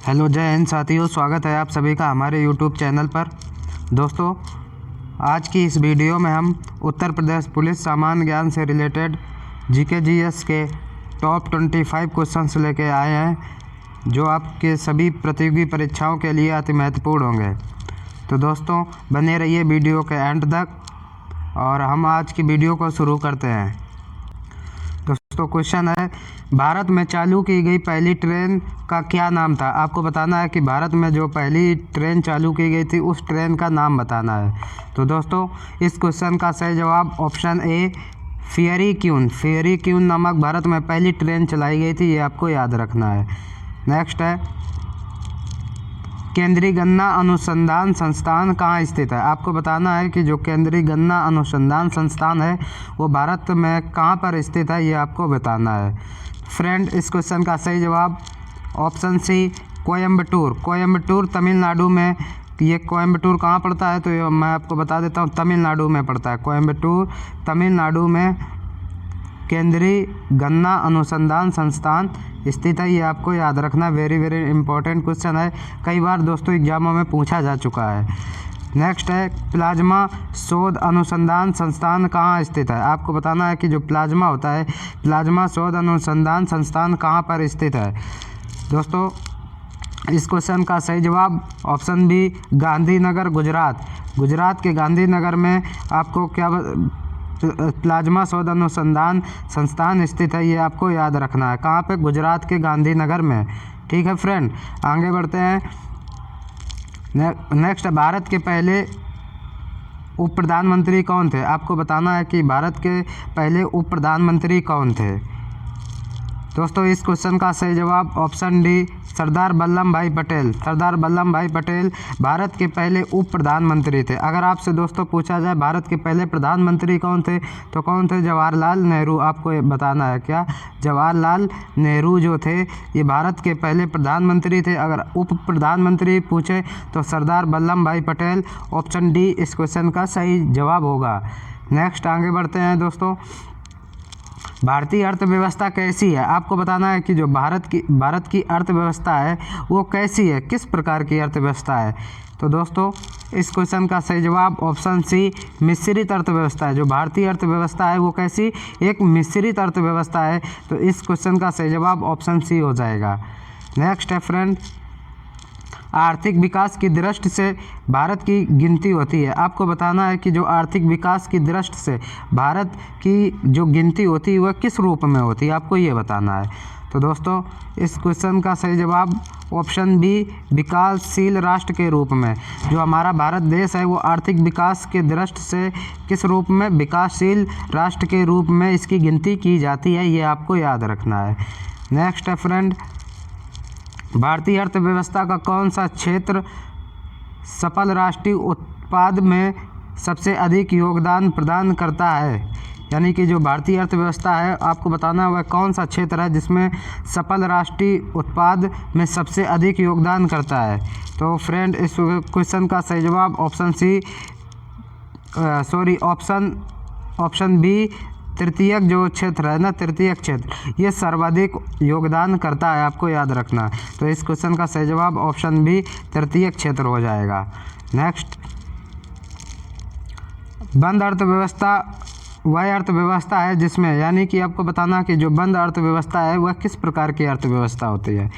Hello, जय हिंद साथियों। स्वागत है आप सभी का हमारे यूट्यूब चैनल पर। दोस्तों, आज की इस वीडियो में हम उत्तर प्रदेश पुलिस सामान्य ज्ञान से रिलेटेड जीके जीएस के टॉप 25 क्वेश्चंस लेके आए हैं, जो आपके सभी प्रतियोगी परीक्षाओं के लिए अति महत्वपूर्ण होंगे। तो दोस्तों, बने रहिए वीडियो के एंड तक और हम आज की वीडियो को शुरू करते हैं। दोस्तों, क्वेश्चन है, भारत में चालू की गई पहली ट्रेन का क्या नाम था? आपको बताना है कि भारत में जो पहली ट्रेन चालू की गई थी उस ट्रेन का नाम बताना है। तो दोस्तों, इस क्वेश्चन का सही जवाब ऑप्शन ए फेयरी क्यून नामक भारत में पहली ट्रेन चलाई गई थी, ये आपको याद रखना है। नेक्स्ट है, केंद्रीय गन्ना अनुसंधान संस्थान कहाँ स्थित है? आपको बताना है कि जो केंद्रीय गन्ना अनुसंधान संस्थान है वो भारत में कहाँ पर स्थित है, ये आपको बताना है। फ्रेंड, इस क्वेश्चन का सही जवाब ऑप्शन सी कोयम्बटूर तमिलनाडु में। ये कोयम्बटूर कहाँ पड़ता है तो ये मैं आपको बता देता हूँ, तमिलनाडु में पड़ता है। कोयम्बटूर तमिलनाडु में केंद्रीय गन्ना अनुसंधान संस्थान स्थित है, ये आपको याद रखना। वेरी इंपॉर्टेंट क्वेश्चन है, कई बार दोस्तों एग्जामों में पूछा जा चुका है। नेक्स्ट है, प्लाज्मा शोध अनुसंधान संस्थान कहाँ स्थित है? आपको बताना है कि जो प्लाज्मा होता है, प्लाज्मा शोध अनुसंधान संस्थान कहाँ पर स्थित है। दोस्तों, इस क्वेश्चन का सही जवाब ऑप्शन बी गांधीनगर गुजरात के गांधीनगर में आपको क्या प्लाज्मा शोध अनुसंधान संस्थान स्थित है, ये आपको याद रखना है। कहाँ पे? गुजरात के गांधीनगर में। ठीक है फ्रेंड, आगे बढ़ते हैं। नेक्स्ट, भारत के पहले उप प्रधानमंत्री कौन थे? आपको बताना है कि भारत के पहले उप प्रधानमंत्री कौन थे। दोस्तों, इस क्वेश्चन का सही जवाब ऑप्शन डी सरदार वल्लभ भाई पटेल भारत के पहले उप प्रधानमंत्री थे। अगर आपसे दोस्तों पूछा जाए भारत के पहले प्रधानमंत्री कौन थे तो कौन थे? जवाहरलाल नेहरू। आपको ये बताना है क्या? जवाहरलाल नेहरू जो थे ये भारत के पहले प्रधानमंत्री थे। अगर उप प्रधानमंत्री पूछे तो सरदार वल्लभ भाई पटेल। ऑप्शन डी इस क्वेश्चन का सही जवाब होगा। नेक्स्ट, आगे बढ़ते हैं दोस्तों। भारतीय अर्थव्यवस्था कैसी है? आपको बताना है कि जो भारत की अर्थव्यवस्था है वो कैसी है, किस प्रकार की अर्थव्यवस्था है। तो दोस्तों, इस क्वेश्चन का सही जवाब ऑप्शन सी मिश्रित अर्थव्यवस्था है। जो भारतीय अर्थव्यवस्था है वो कैसी? एक मिश्रित अर्थव्यवस्था है। तो इस क्वेश्चन का सही जवाब ऑप्शन सी हो जाएगा। नेक्स्ट है फ्रेंड, आर्थिक विकास की दृष्टि से भारत की गिनती होती है। आपको बताना है कि जो आर्थिक विकास की दृष्टि से भारत की जो गिनती होती है वह किस रूप में होती है, आपको ये बताना है। तो दोस्तों, इस क्वेश्चन का सही जवाब ऑप्शन बी विकासशील राष्ट्र के रूप में। जो हमारा भारत देश है वो आर्थिक विकास के दृष्टि से किस रूप में? विकासशील राष्ट्र के रूप में इसकी गिनती की जाती है, ये आपको याद रखना है। नेक्स्ट है फ्रेंड, भारतीय अर्थव्यवस्था का कौन सा क्षेत्र सकल राष्ट्रीय उत्पाद में सबसे अधिक योगदान प्रदान करता है? यानी कि जो भारतीय अर्थव्यवस्था है आपको बताना है वह कौन सा क्षेत्र है जिसमें सकल राष्ट्रीय उत्पाद में सबसे अधिक योगदान करता है। तो फ्रेंड, इस क्वेश्चन का सही जवाब ऑप्शन बी तृतीयक जो क्षेत्र है ना, तृतीयक क्षेत्र, ये सर्वाधिक योगदान करता है, आपको याद रखना। तो इस क्वेश्चन का सही जवाब ऑप्शन बी तृतीयक क्षेत्र हो जाएगा। नेक्स्ट, बंद अर्थव्यवस्था वह अर्थव्यवस्था है जिसमें, यानी कि आपको बताना कि जो बंद अर्थव्यवस्था है वह किस प्रकार की अर्थव्यवस्था होती है।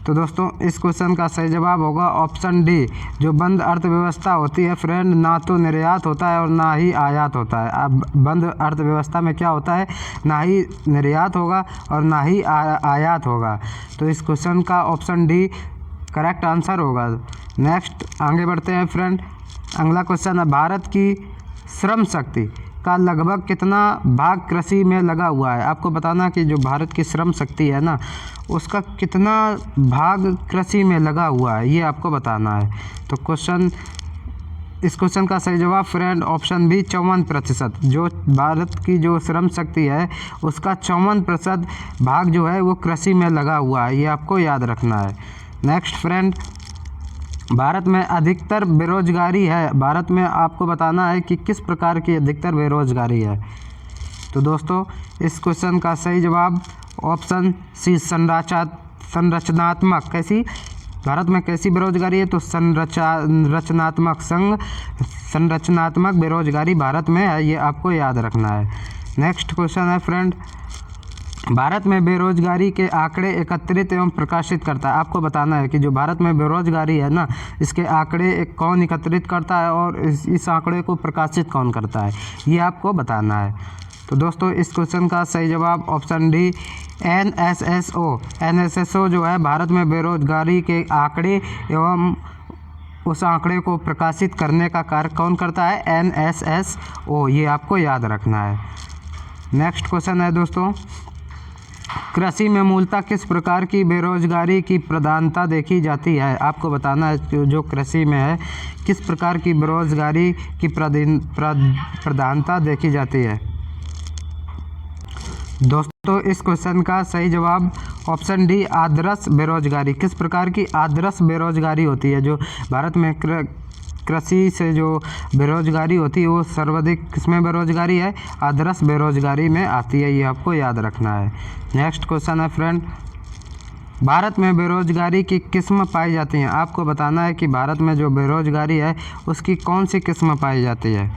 तो दोस्तों, इस क्वेश्चन का सही जवाब होगा ऑप्शन डी। जो बंद अर्थव्यवस्था होती है फ्रेंड, ना तो निर्यात होता है और ना ही आयात होता है। अब बंद अर्थव्यवस्था में क्या होता है? ना ही निर्यात होगा और ना ही आयात होगा। तो इस क्वेश्चन का ऑप्शन डी करेक्ट आंसर होगा। नेक्स्ट, आगे बढ़ते हैं फ्रेंड। अगला क्वेश्चन है, भारत की श्रम शक्ति का लगभग कितना भाग कृषि में लगा हुआ है? आपको बताना कि जो भारत की श्रम शक्ति है ना उसका कितना भाग कृषि में लगा हुआ है, ये आपको बताना है। तो इस क्वेश्चन का सही जवाब फ्रेंड ऑप्शन बी 54%। जो भारत की जो श्रम शक्ति है उसका 54% भाग जो है वो कृषि में लगा हुआ है, ये आपको याद रखना है। नेक्स्ट फ्रेंड, भारत में अधिकतर बेरोजगारी है। भारत में आपको बताना है कि किस प्रकार की अधिकतर बेरोजगारी है। तो दोस्तों, इस क्वेश्चन का सही जवाब ऑप्शन सी संरचनात्मक। कैसी? भारत में कैसी बेरोजगारी है? तो संरचनात्मक बेरोजगारी भारत में है, ये आपको याद रखना है। नेक्स्ट क्वेश्चन है फ्रेंड, भारत में बेरोजगारी के आंकड़े एकत्रित एवं प्रकाशित करता है। आपको बताना है कि जो भारत में बेरोजगारी है ना, इसके आंकड़े कौन एकत्रित करता है और इस आंकड़े को प्रकाशित कौन करता है, ये आपको बताना है। तो दोस्तों इस क्वेश्चन का सही जवाब ऑप्शन डी NSSO जो है भारत में बेरोजगारी के आंकड़े एवं उस आंकड़े को प्रकाशित करने का कार्य कौन करता है? NSSO, ये आपको याद रखना है। नेक्स्ट क्वेश्चन है दोस्तों, कृषि में मूलतः किस प्रकार की बेरोजगारी की प्रधानता देखी जाती है? आपको बताना है जो कृषि में है किस प्रकार की बेरोजगारी की प्रधानता देखी जाती है। दोस्तों इस क्वेश्चन का सही जवाब ऑप्शन डी आदर्श बेरोजगारी। किस प्रकार की आदर्श बेरोजगारी होती है? जो भारत में कृषि से जो बेरोजगारी होती है वो सर्वाधिक किसमें बेरोजगारी है? आदर्श बेरोजगारी में आती है, ये आपको याद रखना है। नेक्स्ट क्वेश्चन है फ्रेंड, भारत में बेरोजगारी की किस्म पाई जाती हैं। आपको बताना है कि भारत में जो बेरोजगारी है उसकी कौन सी किस्म पाई जाती है।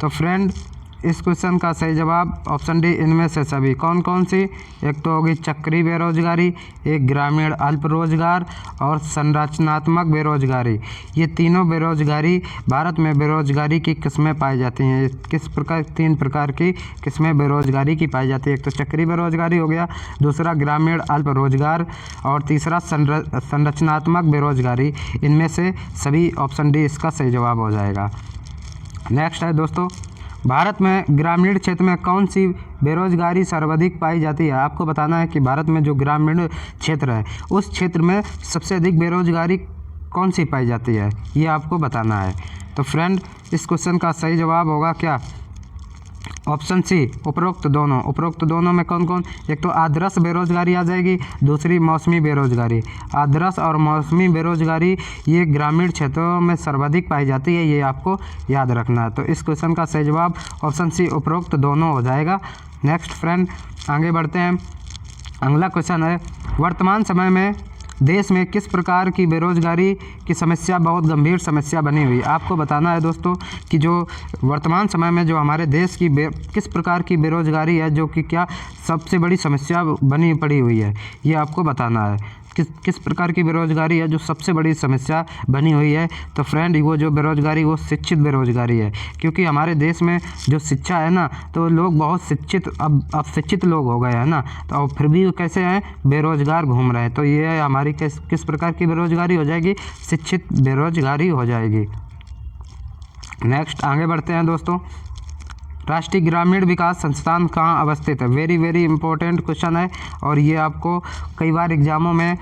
तो फ्रेंड इस क्वेश्चन का सही जवाब ऑप्शन डी इनमें से सभी। कौन कौन सी? एक तो होगी चक्रीय बेरोजगारी, एक ग्रामीण अल्प रोजगार और संरचनात्मक बेरोजगारी। ये तीनों बेरोजगारी भारत में बेरोजगारी की किस्में पाई जाती हैं। किस प्रकार? 3 प्रकार की किस्में बेरोजगारी की पाई जाती है। एक तो चक्रीय बेरोजगारी हो गया, दूसरा ग्रामीण अल्प रोजगार और तीसरा संरचनात्मक बेरोजगारी। इनमें से सभी ऑप्शन डी इसका सही जवाब हो जाएगा। नेक्स्ट है दोस्तों, भारत में ग्रामीण क्षेत्र में कौन सी बेरोजगारी सर्वाधिक पाई जाती है? आपको बताना है कि भारत में जो ग्रामीण क्षेत्र है उस क्षेत्र में सबसे अधिक बेरोजगारी कौन सी पाई जाती है, ये आपको बताना है। तो फ्रेंड इस क्वेश्चन का सही जवाब होगा क्या? ऑप्शन सी उपरोक्त दोनों। उपरोक्त दोनों में कौन कौन? एक तो आदर्श बेरोजगारी आ जाएगी, दूसरी मौसमी बेरोजगारी। आदर्श और मौसमी बेरोजगारी ये ग्रामीण क्षेत्रों में सर्वाधिक पाई जाती है, ये आपको याद रखना है। तो इस क्वेश्चन का सही जवाब ऑप्शन सी उपरोक्त दोनों हो जाएगा। नेक्स्ट फ्रेंड आगे बढ़ते हैं। अगला क्वेश्चन है, वर्तमान समय में देश में किस प्रकार की बेरोजगारी की समस्या बहुत गंभीर समस्या बनी हुई? आपको बताना है दोस्तों कि जो वर्तमान समय में जो हमारे देश की किस प्रकार की बेरोजगारी है जो कि क्या सबसे बड़ी समस्या बनी पड़ी हुई है, ये आपको बताना है। किस प्रकार की बेरोजगारी है जो सबसे बड़ी समस्या बनी हुई है? तो फ्रेंड वो जो बेरोजगारी वो शिक्षित बेरोजगारी है, क्योंकि हमारे देश में जो शिक्षा है ना तो लोग बहुत शिक्षित अब शिक्षित लोग हो गए हैं ना, तो फिर भी वो कैसे हैं? बेरोजगार घूम रहे हैं। तो ये हमारी किस प्रकार की बेरोजगारी हो जाएगी? शिक्षित बेरोजगारी हो जाएगी। नेक्स्ट आगे बढ़ते हैं दोस्तों, राष्ट्रीय ग्रामीण विकास संस्थान कहाँ अवस्थित है? वेरी इंपॉर्टेंट क्वेश्चन है और ये आपको कई बार एग्जामों में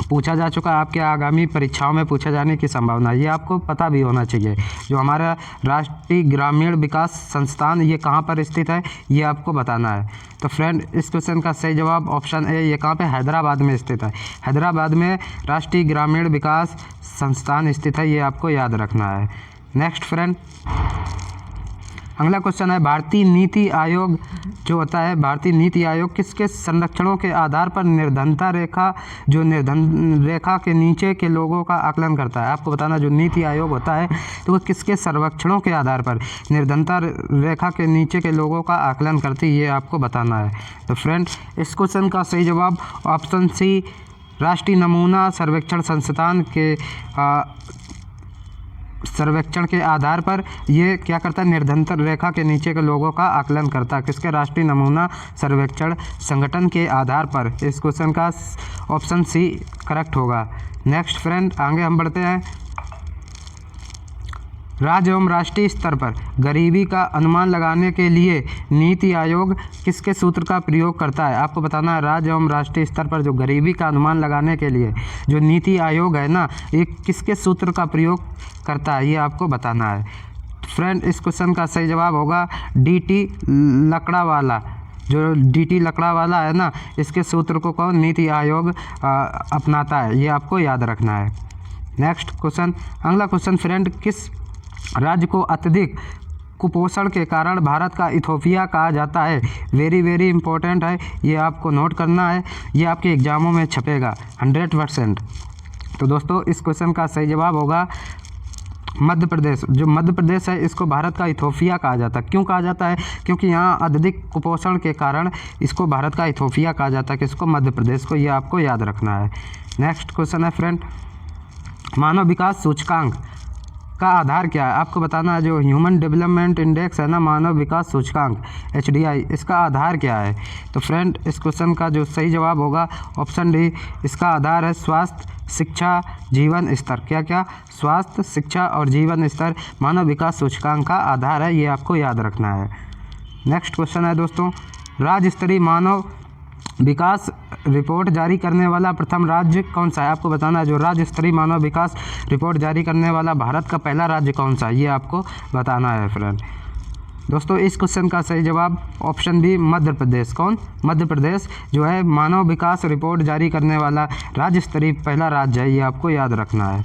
पूछा जा चुका है, आपके आगामी परीक्षाओं में पूछा जाने की संभावना, ये आपको पता भी होना चाहिए। जो हमारा राष्ट्रीय ग्रामीण विकास संस्थान ये कहाँ पर स्थित है, ये आपको बताना है। तो फ्रेंड इस क्वेश्चन का सही जवाब ऑप्शन ए, ये कहाँ पे? हैदराबाद में स्थित है। हैदराबाद में राष्ट्रीय ग्रामीण विकास संस्थान स्थित है, ये आपको याद रखना है। नेक्स्ट फ्रेंड अगला क्वेश्चन है, भारतीय नीति आयोग जो होता है, भारतीय नीति आयोग किसके संरक्षणों के आधार पर निर्धनता रेखा जो निर्धन रेखा के नीचे के लोगों का आकलन करता है? आपको बताना जो नीति आयोग होता है तो वो किसके सर्वेक्षणों के आधार पर निर्धनता रेखा के नीचे के लोगों का आकलन करती है, ये आपको बताना है। तो फ्रेंड इस क्वेश्चन का सही जवाब ऑप्शन सी राष्ट्रीय नमूना सर्वेक्षण संस्थान के सर्वेक्षण के आधार पर ये क्या करता है? निर्धनता रेखा के नीचे के लोगों का आकलन करता है। किसके? राष्ट्रीय नमूना सर्वेक्षण संगठन के आधार पर। इस क्वेश्चन का ऑप्शन सी करेक्ट होगा। नेक्स्ट फ्रेंड आगे हम बढ़ते हैं, राज्य एवं राष्ट्रीय स्तर पर गरीबी का अनुमान लगाने के लिए नीति आयोग किसके सूत्र का प्रयोग करता है? आपको बताना है राज्य एवं राष्ट्रीय स्तर पर जो गरीबी का अनुमान लगाने के लिए जो नीति आयोग है ना, ये किसके सूत्र का प्रयोग करता है, ये आपको बताना है। फ्रेंड इस क्वेश्चन का सही जवाब होगा DT लकड़ावाला। जो DT लकड़ावाला है ना, इसके सूत्र को कौन? नीति आयोग अपनाता है, ये आपको याद रखना है। नेक्स्ट क्वेश्चन अगला क्वेश्चन फ्रेंड, किस राज्य को अत्यधिक कुपोषण के कारण भारत का इथोपिया कहा जाता है? वेरी इंपॉर्टेंट है, ये आपको नोट करना है, ये आपके एग्जामों में छपेगा 100%। तो दोस्तों इस क्वेश्चन का सही जवाब होगा मध्य प्रदेश। जो मध्य प्रदेश है इसको भारत का इथोपिया कहा जाता है। क्यों कहा जाता है? क्योंकि यहाँ अत्यधिक कुपोषण के कारण इसको भारत का इथोपिया कहा जाता है। किसको? मध्य प्रदेश को। ये आपको याद रखना है। नेक्स्ट क्वेश्चन है फ्रेंड, मानव विकास सूचकांक का आधार क्या है? आपको बताना है। जो ह्यूमन डेवलपमेंट इंडेक्स है ना, मानव विकास सूचकांक HDI, इसका आधार क्या है? तो फ्रेंड इस क्वेश्चन का जो सही जवाब होगा ऑप्शन डी, इसका आधार है स्वास्थ्य, शिक्षा, जीवन स्तर। क्या क्या? स्वास्थ्य, शिक्षा और जीवन स्तर मानव विकास सूचकांक का आधार है। ये आपको याद रखना है। नेक्स्ट क्वेश्चन है दोस्तों, राज्य स्तरीय मानव विकास रिपोर्ट जारी करने वाला प्रथम राज्य कौन सा है? आपको बताना है। जो राज्य स्तरीय मानव विकास रिपोर्ट जारी करने वाला भारत का पहला राज्य कौन सा है? ये आपको बताना है फ्रेंड। दोस्तों इस क्वेश्चन का सही जवाब ऑप्शन बी, मध्य प्रदेश। कौन? मध्य प्रदेश जो है मानव विकास रिपोर्ट जारी करने वाला राज्य स्तरीय पहला राज्य है। ये आपको याद रखना है।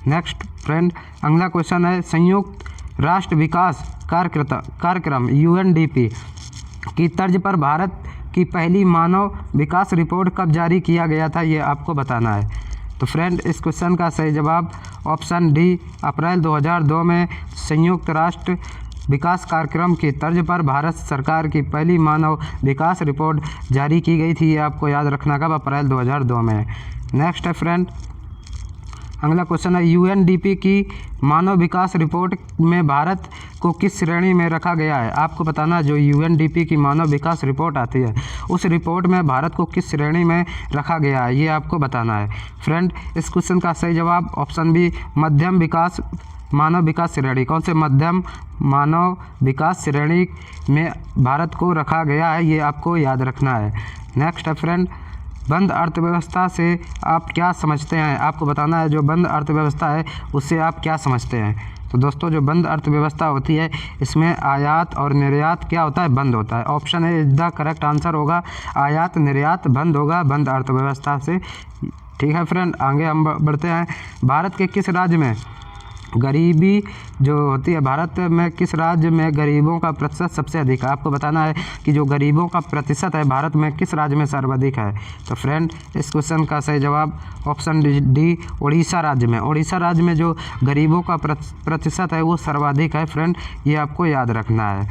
नेक्स्ट फ्रेंड अगला क्वेश्चन है, संयुक्त राष्ट्र विकास कार्यक्रम UNDP की तर्ज पर भारत की पहली मानव विकास रिपोर्ट कब जारी किया गया था? ये आपको बताना है। तो फ्रेंड इस क्वेश्चन का सही जवाब ऑप्शन डी, अप्रैल 2002 में संयुक्त राष्ट्र विकास कार्यक्रम की तर्ज पर भारत सरकार की पहली मानव विकास रिपोर्ट जारी की गई थी। ये आपको याद रखना कब? अप्रैल 2002 में। नेक्स्ट है फ्रेंड अगला क्वेश्चन है, UNDP की मानव विकास रिपोर्ट में भारत को किस श्रेणी में रखा गया है? आपको बताना, जो UNDP की मानव विकास रिपोर्ट आती है उस रिपोर्ट में भारत को किस श्रेणी में रखा गया है? ये आपको बताना है। फ्रेंड इस क्वेश्चन का सही जवाब ऑप्शन बी, मध्यम विकास मानव विकास श्रेणी। कौन से? मध्यम मानव विकास श्रेणी में भारत को रखा गया है। ये आपको याद रखना है। नेक्स्ट है फ्रेंड, बंद अर्थव्यवस्था से आप क्या समझते हैं? आपको बताना है। जो बंद अर्थव्यवस्था है उससे आप क्या समझते हैं? तो दोस्तों जो बंद अर्थव्यवस्था होती है इसमें आयात और निर्यात क्या होता है? बंद होता है। Option A is the correct answer होगा, आयात निर्यात बंद होगा बंद अर्थव्यवस्था से। ठीक है फ्रेंड आगे हम बढ़ते हैं। भारत के किस राज्य में गरीबी जो होती है, भारत में किस राज्य में गरीबों का प्रतिशत सबसे अधिक है? आपको बताना है कि जो गरीबों का प्रतिशत है भारत में किस राज्य में सर्वाधिक है? तो फ्रेंड इस क्वेश्चन का सही जवाब ऑप्शन डी, उड़ीसा राज्य में। उड़ीसा राज्य में जो गरीबों का प्रतिशत है वो सर्वाधिक है फ्रेंड। ये आपको याद रखना है।